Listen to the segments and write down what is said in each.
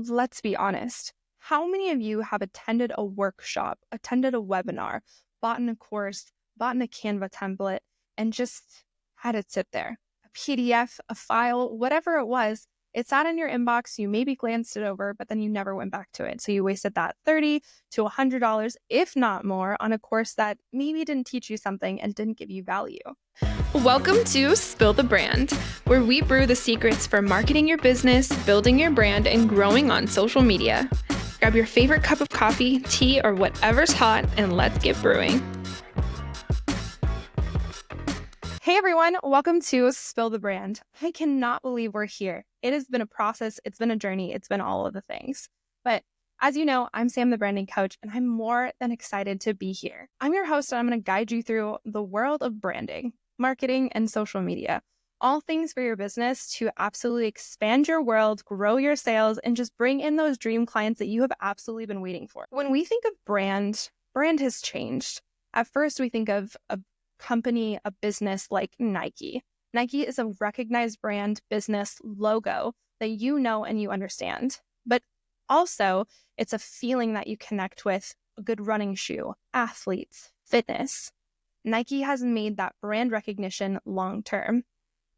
let's be honest. How many of you have attended a workshop, attended a webinar, bought in a course, bought in a Canva template, and just had it sit there? A PDF, a file, whatever it was, it sat in your inbox, you maybe glanced it over, but then you never went back to it. So you wasted that $30 to $100, if not more, on a course that maybe didn't teach you something and didn't give you value. Welcome to Spill the Brand, where we brew the secrets for marketing your business, building your brand, and growing on social media. Grab your favorite cup of coffee, tea, or whatever's hot, and let's get brewing. Hey everyone, welcome to Spill the Brand. I cannot believe we're here. It has been a process, it's been a journey, it's been all of the things. But as you know, I'm Sam the branding coach, and I'm more than excited to be here. I'm your host, and I'm going to guide you through the world of branding, marketing, and social media. All things for your business to absolutely expand your world, grow your sales, and just bring in those dream clients that you have absolutely been waiting for. When we think of brand has changed. At first, we think of a company, a business like Nike. Nike is a recognized brand, business, logo that you know and you understand. But also, it's a feeling that you connect with: a good running shoe, athletes, fitness. Nike has made that brand recognition long-term.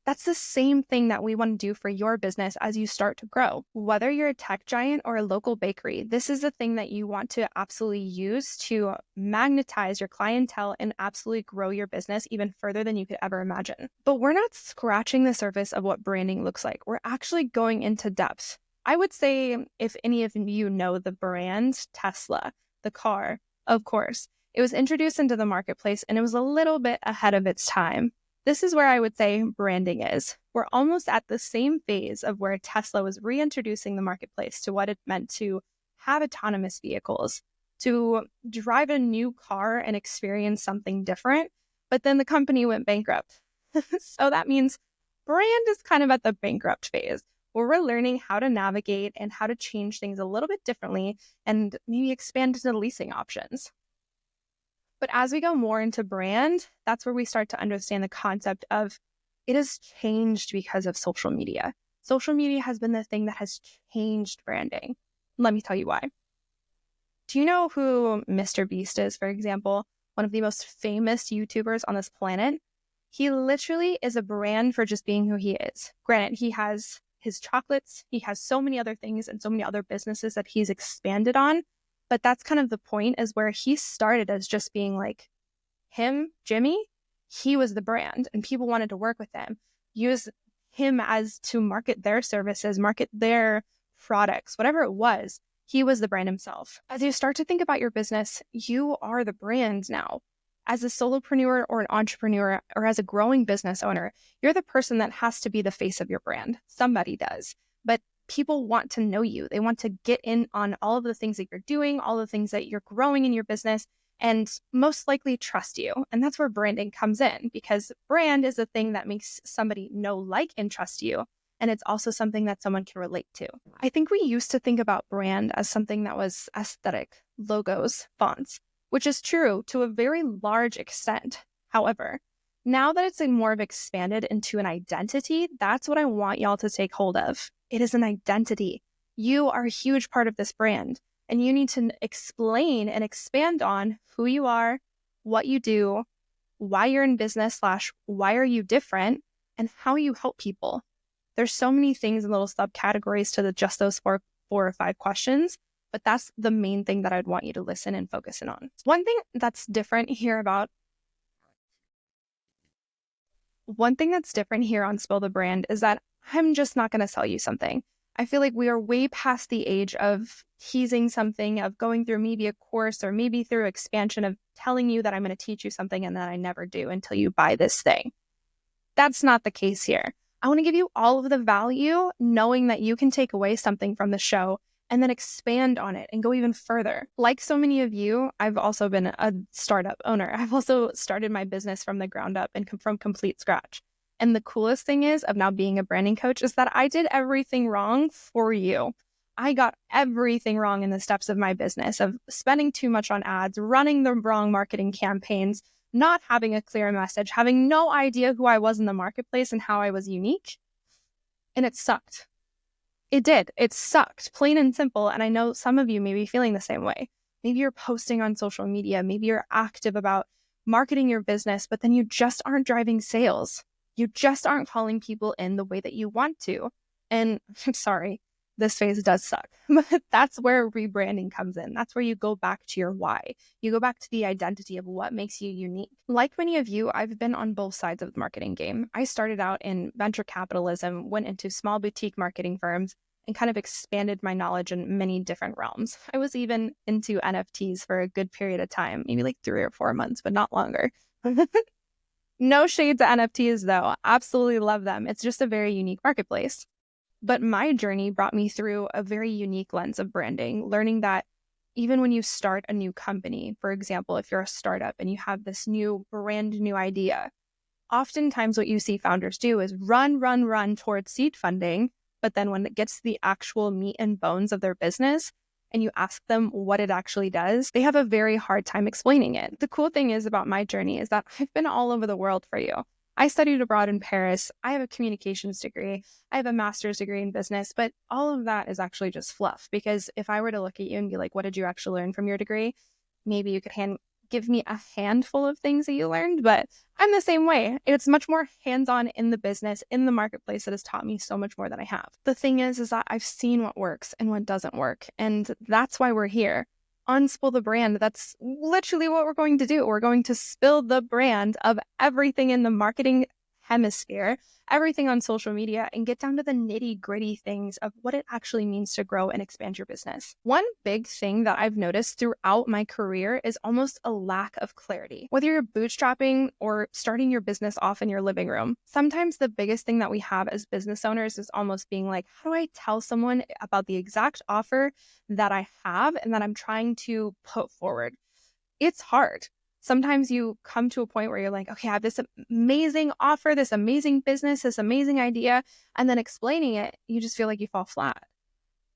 That's the same thing that we want to do for your business as you start to grow. Whether you're a tech giant or a local bakery, this is the thing that you want to absolutely use to magnetize your clientele and absolutely grow your business even further than you could ever imagine. But we're not scratching the surface of what branding looks like. We're actually going into depth. I would say, if any of you know the brand Tesla, the car, of course, it was introduced into the marketplace and it was a little bit ahead of its time. This is where I would say branding is. We're almost at the same phase of where Tesla was reintroducing the marketplace to what it meant to have autonomous vehicles, to drive a new car and experience something different. But then the company went bankrupt. So that means brand is kind of at the bankrupt phase, where we're learning how to navigate and how to change things a little bit differently and maybe expand into leasing options. But as we go more into brand, that's where we start to understand the concept of it has changed because of social media. Social media has been the thing that has changed branding. Let me tell you why. Do you know who Mr. Beast is, for example? One of the most famous YouTubers on this planet. He literally is a brand for just being who he is. Granted, he has his chocolates, he has so many other things and so many other businesses that he's expanded on. But that's kind of the point, is where he started as just being like him, Jimmy. He was the brand and people wanted to work with him, use him as to market their services, market their products, whatever it was. He was the brand himself. As you start to think about your business, you are the brand now. As a solopreneur or an entrepreneur or as a growing business owner, you're the person that has to be the face of your brand. Somebody does. But people want to know you. They want to get in on all of the things that you're doing, all the things that you're growing in your business, and most likely trust you. And that's where branding comes in, because brand is the thing that makes somebody know, like, and trust you. And it's also something that someone can relate to. I think we used to think about brand as something that was aesthetic, logos, fonts, which is true to a very large extent. However, now that it's more of expanded into an identity, that's what I want y'all to take hold of. It is an identity. You are a huge part of this brand, and you need to explain and expand on who you are, what you do, why you're in business / why are you different, and how you help people. There's so many things and little subcategories to just those four or five questions, but that's the main thing that I'd want you to listen and focus in on. One thing that's different here on Spill the Brand is that I'm just not going to sell you something. I feel like we are way past the age of teasing something, of going through maybe a course or maybe through expansion of telling you that I'm going to teach you something and then I never do until you buy this thing. That's not the case here. I want to give you all of the value, knowing that you can take away something from the show and then expand on it and go even further. Like so many of you, I've also been a startup owner. I've also started my business from the ground up and from complete scratch. And the coolest thing is of now being a branding coach is that I did everything wrong for you. I got everything wrong in the steps of my business, of spending too much on ads, running the wrong marketing campaigns, not having a clear message, having no idea who I was in the marketplace and how I was unique. And it sucked. It did. It sucked, plain and simple. And I know some of you may be feeling the same way. Maybe you're posting on social media. Maybe you're active about marketing your business, but then you just aren't driving sales. You just aren't calling people in the way that you want to. And I'm sorry, this phase does suck, but that's where rebranding comes in. That's where you go back to your why. You go back to the identity of what makes you unique. Like many of you, I've been on both sides of the marketing game. I started out in venture capitalism, went into small boutique marketing firms, and kind of expanded my knowledge in many different realms. I was even into NFTs for a good period of time, maybe like 3 or 4 months, but not longer. No shade to NFTs though. Absolutely love them. It's just a very unique marketplace. But my journey brought me through a very unique lens of branding, learning that even when you start a new company, for example, if you're a startup and you have this new brand new idea, oftentimes what you see founders do is run towards seed funding. But then when it gets to the actual meat and bones of their business and you ask them what it actually does, they have a very hard time explaining it. The cool thing is about my journey is that I've been all over the world for you. I studied abroad in Paris. I have a communications degree. I have a master's degree in business, but all of that is actually just fluff, because if I were to look at you and be like, what did you actually learn from your degree? Maybe you could give me a handful of things that you learned, but I'm the same way. It's much more hands-on in the business, in the marketplace, that has taught me so much more than I have. The thing is that I've seen what works and what doesn't work. And that's why we're here. Unspill the brand. That's literally what we're going to do. We're going to spill the brand of everything in the marketing hemisphere, everything on social media, and get down to the nitty-gritty things of what it actually means to grow and expand your business. One big thing that I've noticed throughout my career is almost a lack of clarity. Whether you're bootstrapping or starting your business off in your living room, sometimes the biggest thing that we have as business owners is almost being like, how do I tell someone about the exact offer that I have and that I'm trying to put forward? It's hard. Sometimes you come to a point where you're like, okay, I have this amazing offer, this amazing business, this amazing idea, and then explaining it, you just feel like you fall flat.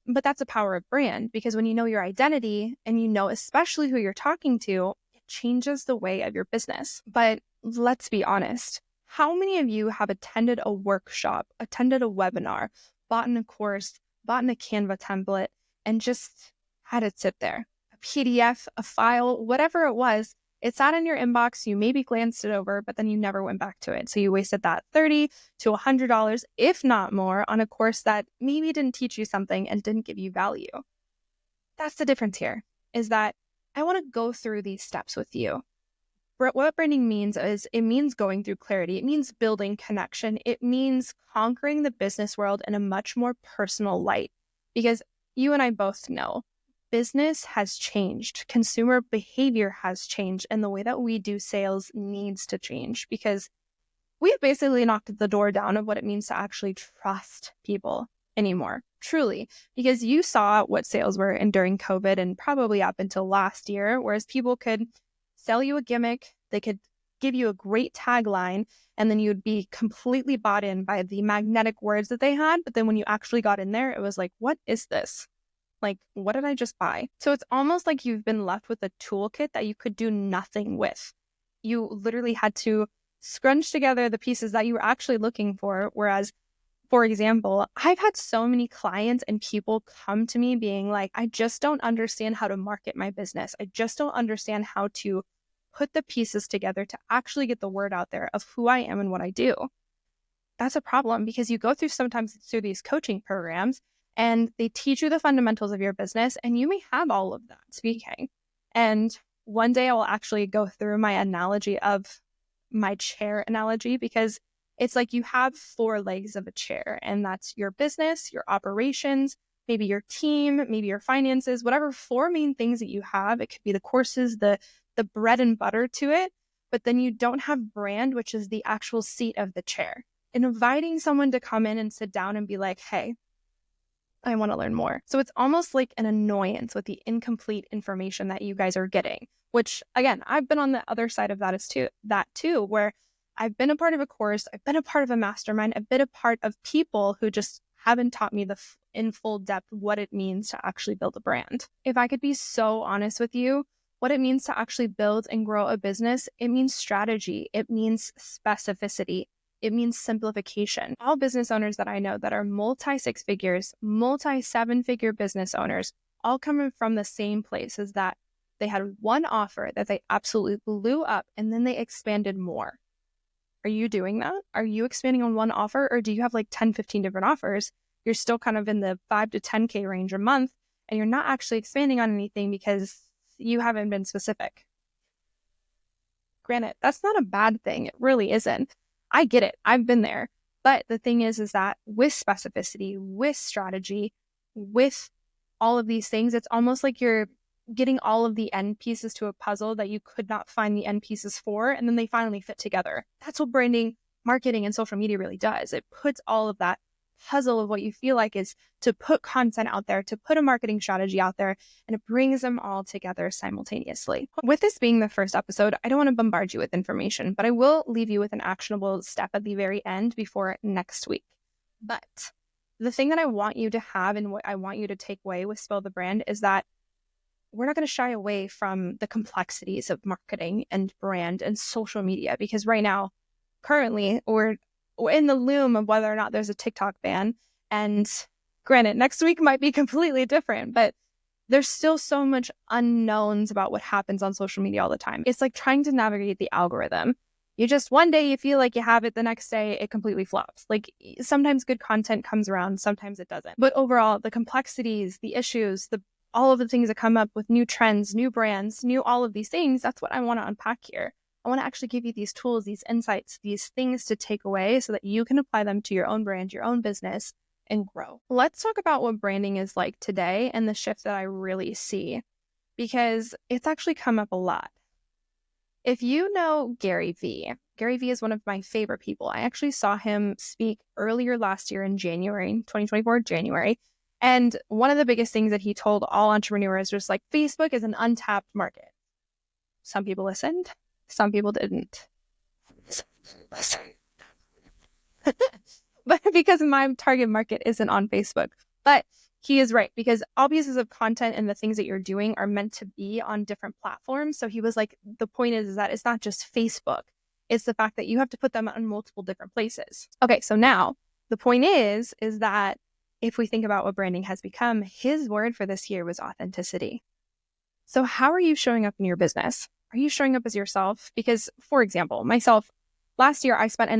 But that's the power of brand, because when you know your identity and you know especially who you're talking to, it changes the way of your business. But let's be honest. How many of you have attended a workshop, attended a webinar, bought in a course, bought in a Canva template, and just had it sit there? A PDF, a file, whatever it was, it sat in your inbox, you maybe glanced it over, but then you never went back to it. So you wasted that $30 to $100, if not more, on a course that maybe didn't teach you something and didn't give you value. That's the difference here, is that I want to go through these steps with you. What branding means is it means going through clarity. It means building connection. It means conquering the business world in a much more personal light, because you and I both know business has changed. Consumer behavior has changed, and the way that we do sales needs to change, because we've basically knocked the door down of what it means to actually trust people anymore, truly, because you saw what sales were during COVID and probably up until last year, whereas people could sell you a gimmick, they could give you a great tagline, and then you'd be completely bought in by the magnetic words that they had. But then when you actually got in there, it was like, what is this? Like, what did I just buy? So it's almost like you've been left with a toolkit that you could do nothing with. You literally had to scrunch together the pieces that you were actually looking for. Whereas, for example, I've had so many clients and people come to me being like, I just don't understand how to market my business. I just don't understand how to put the pieces together to actually get the word out there of who I am and what I do. That's a problem, because you go sometimes through these coaching programs and they teach you the fundamentals of your business, and you may have all of that speaking. And one day I will actually go through my analogy of my chair analogy, because it's like you have 4 legs of a chair, and that's your business, your operations, maybe your team, maybe your finances, whatever 4 main things that you have. It could be the courses, the bread and butter to it, but then you don't have brand, which is the actual seat of the chair. And inviting someone to come in and sit down and be like, hey, I want to learn more. So it's almost like an annoyance with the incomplete information that you guys are getting, which again, I've been on the other side of that too, where I've been a part of a course, I've been a part of a mastermind, I've been a part of people who just haven't taught me in full depth what it means to actually build a brand. If I could be so honest with you, what it means to actually build and grow a business, it means strategy. It means specificity. It means simplification. All business owners that I know that are multi-six figures, multi-seven-figure business owners, all coming from the same place, is that they had one offer that they absolutely blew up and then they expanded more. Are you doing that? Are you expanding on one offer, or do you have like 10, 15 different offers? You're still kind of in the 5 to 10K range a month, and you're not actually expanding on anything because you haven't been specific. Granted, that's not a bad thing. It really isn't. I get it. I've been there. But the thing is that with specificity, with strategy, with all of these things, it's almost like you're getting all of the end pieces to a puzzle that you could not find the end pieces for, and then they finally fit together. That's what branding, marketing, and social media really does. It puts all of that puzzle of what you feel like is to put content out there, to put a marketing strategy out there, and it brings them all together simultaneously. With this being the first episode, I don't want to bombard you with information, but I will leave you with an actionable step at the very end before next week. But the thing that I want you to have and what I want you to take away with Spill the Brand is that we're not going to shy away from the complexities of marketing and brand and social media, because right now, currently, we're in the loom of whether or not there's a TikTok ban. And granted, next week might be completely different, but there's still so much unknowns about what happens on social media all the time. It's like trying to navigate the algorithm. You just, one day you feel like you have it, the next day it completely flops. Like sometimes good content comes around, sometimes it doesn't. But overall, the complexities, the issues, all of the things that come up with new trends, new brands, new all of these things, that's what I want to unpack here. I want to actually give you these tools, these insights, these things to take away so that you can apply them to your own brand, your own business, and grow. Let's talk about what branding is like today and the shift that I really see, because it's actually come up a lot. If you know Gary Vee is one of my favorite people. I actually saw him speak earlier last year in January, 2024, January. And one of the biggest things that he told all entrepreneurs was like, Facebook is an untapped market. Some people listened, some people didn't. But because my target market isn't on Facebook. But he is right, because all pieces of content and the things that you're doing are meant to be on different platforms. So he was like, the point is that it's not just Facebook. It's the fact that you have to put them on multiple different places. Okay, so now the point is that if we think about what branding has become, his word for this year was authenticity. So how are you showing up in your business? Are you showing up as yourself? Because, for example, myself, last year, I spent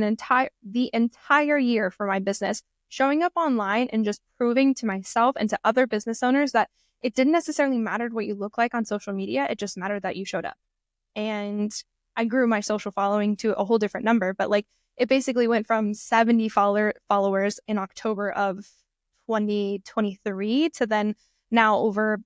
the entire year for my business showing up online and just proving to myself and to other business owners that it didn't necessarily matter what you look like on social media. It just mattered that you showed up. And I grew my social following to a whole different number, but like it basically went from 70 followers in October of 2023 to then now over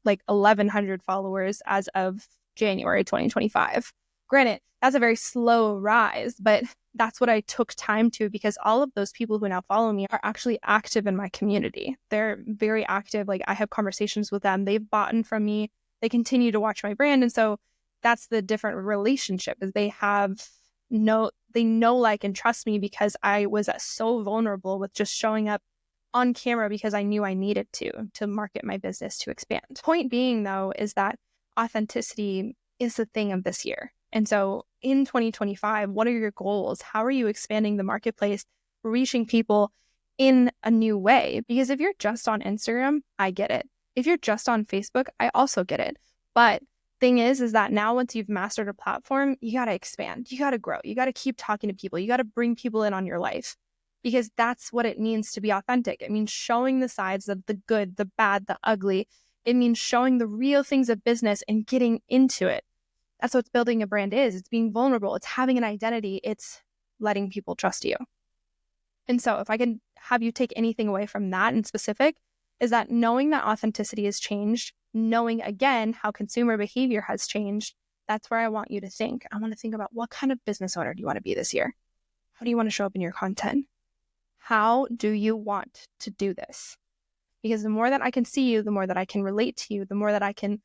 like 1,100 followers as of January 2025. Granted, that's a very slow rise, but that's what I took time to, because all of those people who now follow me are actually active in my community. They're very active. Like I have conversations with them. They've bought from me. They continue to watch my brand. And so that's the different relationship, is they know, like, and trust me, because I was so vulnerable with just showing up on camera because I knew I needed to market my business, to expand. Point being, though, is that authenticity is the thing of this year. And so in 2025, what are your goals? How are you expanding the marketplace, reaching people in a new way? Because if you're just on Instagram, I get it. If you're just on Facebook, I also get it. But thing is that now once you've mastered a platform, you got to expand, you got to grow, you got to keep talking to people, you got to bring people in on your life. Because that's what it means to be authentic. It means showing the sides of the good, the bad, the ugly. It means showing the real things of business and getting into it. That's what building a brand is. It's being vulnerable. It's having an identity. It's letting people trust you. And so if I can have you take anything away from that in specific, is that knowing that authenticity has changed, knowing again how consumer behavior has changed, that's where I want you to think. I want to think about, what kind of business owner do you want to be this year? How do you want to show up in your content? How do you want to do this? Because the more that I can see you, the more that I can relate to you, the more that I can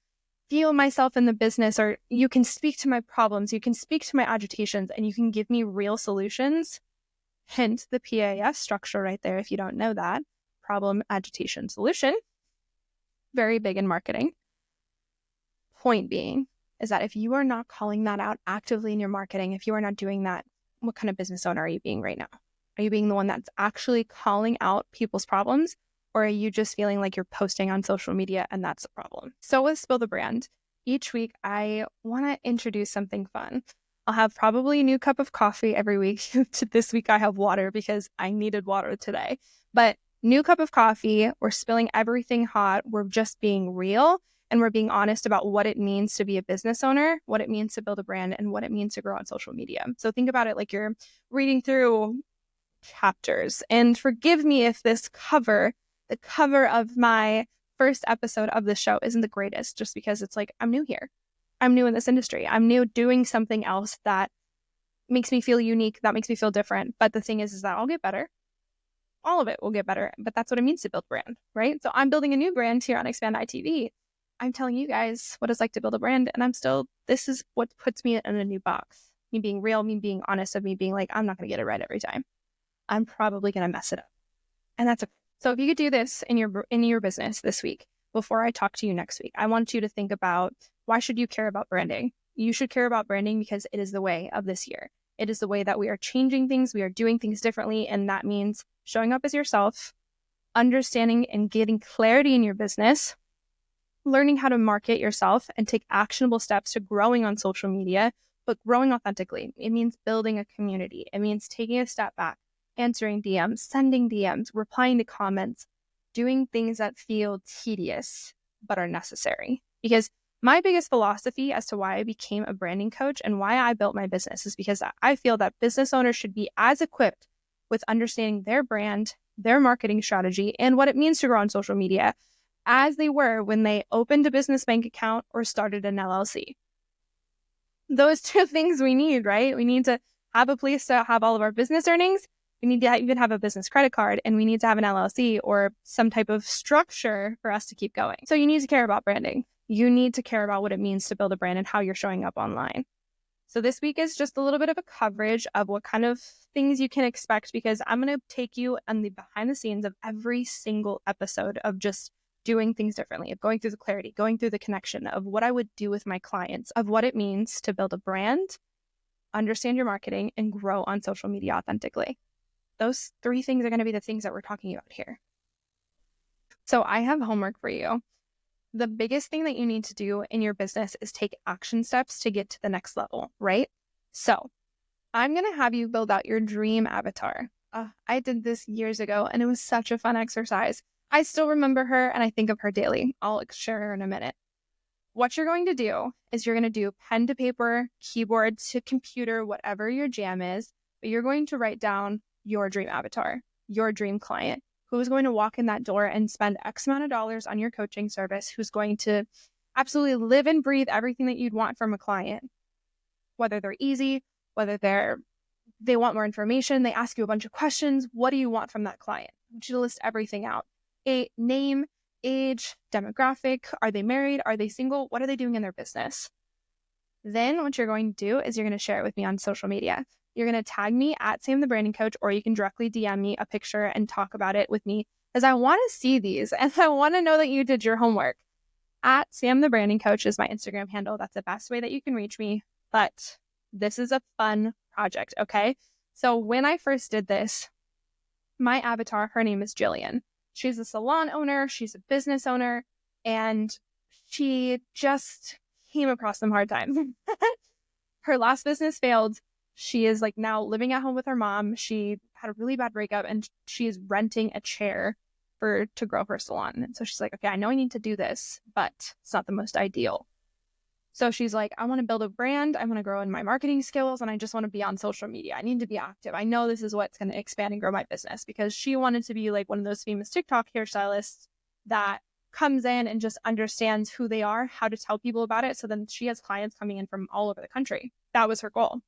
feel myself in the business, or you can speak to my problems, you can speak to my agitations, and you can give me real solutions. Hence the PAS structure right there, if you don't know that. Problem, agitation, solution. Very big in marketing. Point being is that if you are not calling that out actively in your marketing, if you are not doing that what kind of business owner are you being right now? Are you being the one that's actually calling out people's problems? Or are you just feeling like you're posting on social media and that's the problem? So with Spill the Brand, each week I want to introduce something fun. I'll have probably a new cup of coffee every week. This week I have water because I needed water today. But new cup of coffee, we're spilling everything hot. We're just being real and we're being honest about what it means to be a business owner, what it means to build a brand, and what it means to grow on social media. So think about it like you're reading through chapters. And forgive me if this cover, the cover of my first episode of the show isn't the greatest, just because it's like, I'm new here. I'm new in this industry. I'm new doing something else that makes me feel unique, that makes me feel different. But the thing is that I'll get better. All of it will get better. But that's what it means to build brand, right? So I'm building a new brand here on Expand ITV. I'm telling you guys what it's like to build a brand. And this is what puts me in a new box. Me being real, me being honest, of me being like, I'm not going to get it right every time. I'm probably going to mess it up. And that's okay. So if you could do this in your business this week, before I talk to you next week, I want you to think about, why should you care about branding? You should care about branding because it is the way of this year. It is the way that we are changing things. We are doing things differently. And that means showing up as yourself, understanding and getting clarity in your business, learning how to market yourself and take actionable steps to growing on social media, but growing authentically. It means building a community. It means taking a step back, answering DMs, sending DMs, replying to comments, doing things that feel tedious but are necessary. Because my biggest philosophy as to why I became a branding coach and why I built my business is because I feel that business owners should be as equipped with understanding their brand, their marketing strategy, and what it means to grow on social media as they were when they opened a business bank account or started an LLC. Those two things we need, right? We need to have a place to have all of our business earnings. We need to even have a business credit card, and we need to have an LLC or some type of structure for us to keep going. So you need to care about branding. You need to care about what it means to build a brand and how you're showing up online. So this week is just a little bit of a coverage of what kind of things you can expect, because I'm going to take you on the behind the scenes of every single episode of just doing things differently, of going through the clarity, going through the connection of what I would do with my clients, of what it means to build a brand, understand your marketing, and grow on social media authentically. Those three things are going to be the things that we're talking about here. So I have homework for you. The biggest thing that you need to do in your business is take action steps to get to the next level, right? So I'm going to have you build out your dream avatar. I did this years ago, and it was such a fun exercise. I still remember her, and I think of her daily. I'll share her in a minute. What you're going to do is you're going to do pen to paper, keyboard to computer, whatever your jam is, but you're going to write down your dream avatar, your dream client, who's going to walk in that door and spend X amount of dollars on your coaching service, who's going to absolutely live and breathe everything that you'd want from a client, whether they're easy, whether they want more information, they ask you a bunch of questions. What do you want from that client? I want you to list everything out. A name, age, demographic, are they married? Are they single? What are they doing in their business? Then what you're going to do is you're going to share it with me on social media. You're going to tag me at Sam the Branding Coach, or you can directly DM me a picture and talk about it with me, because I want to see these and I want to know that you did your homework. At Sam the Branding Coach is my Instagram handle. That's the best way that you can reach me. But this is a fun project, okay? So when I first did this, my avatar, her name is Jillian. She's a salon owner, she's a business owner, and she just came across some hard times. Her last business failed. She is like now living at home with her mom. She had a really bad breakup, and she is renting a chair to grow her salon. And so she's like, okay, I know I need to do this, but it's not the most ideal. So she's like, I want to build a brand. I want to grow in my marketing skills, and I just want to be on social media. I need to be active. I know this is what's going to expand and grow my business, because she wanted to be like one of those famous TikTok hairstylists that comes in and just understands who they are, how to tell people about it. So then she has clients coming in from all over the country. That was her goal.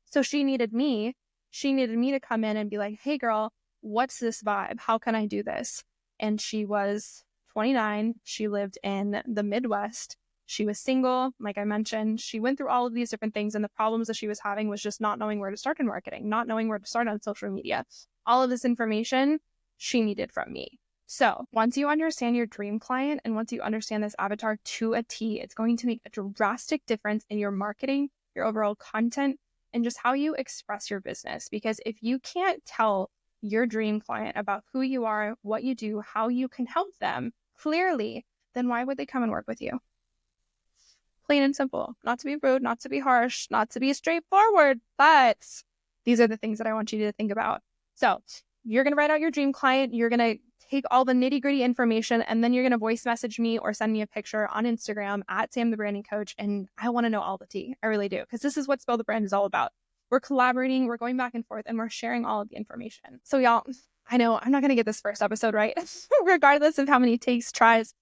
So she needed me to come in and be like, hey girl, what's this vibe? How can I do this? And she was 29. She lived in the Midwest. She was single, like I mentioned. She went through all of these different things, and the problems that she was having was just not knowing where to start in marketing, not knowing where to start on social media. All of this information she needed from me. So once you understand your dream client and once you understand this avatar to a T, it's going to make a drastic difference in your marketing, your overall content, and just how you express your business. Because if you can't tell your dream client about who you are, what you do, how you can help them clearly, then why would they come and work with you? Plain and simple. Not to be rude, not to be harsh, not to be straightforward, but these are the things that I want you to think about. So you're going to write out your dream client. You're going to take all the nitty gritty information, and then you're going to voice message me or send me a picture on Instagram at Sam the Branding Coach. And I want to know all the tea. I really do. Because this is what Spill the Brand is all about. We're collaborating, we're going back and forth, and we're sharing all of the information. So y'all, I know I'm not going to get this first episode right, regardless of how many takes, tries,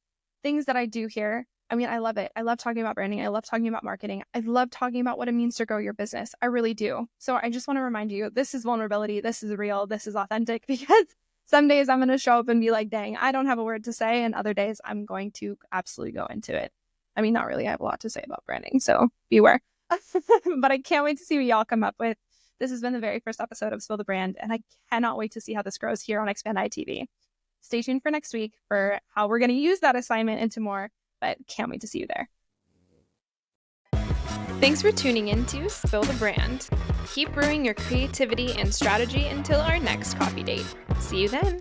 things that I do here. I mean, I love it. I love talking about branding. I love talking about marketing. I love talking about what it means to grow your business. I really do. So I just want to remind you, this is vulnerability. This is real. This is authentic, because some days I'm going to show up and be like, dang, I don't have a word to say. And other days I'm going to absolutely go into it. I mean, not really. I have a lot to say about branding, so beware. But I can't wait to see what y'all come up with. This has been the very first episode of Spill the Brand, and I cannot wait to see how this grows here on Expand ITV. Stay tuned for next week for how we're going to use that assignment into more, but can't wait to see you there. Thanks for tuning in to Spill the Brand. Keep brewing your creativity and strategy until our next coffee date. See you then.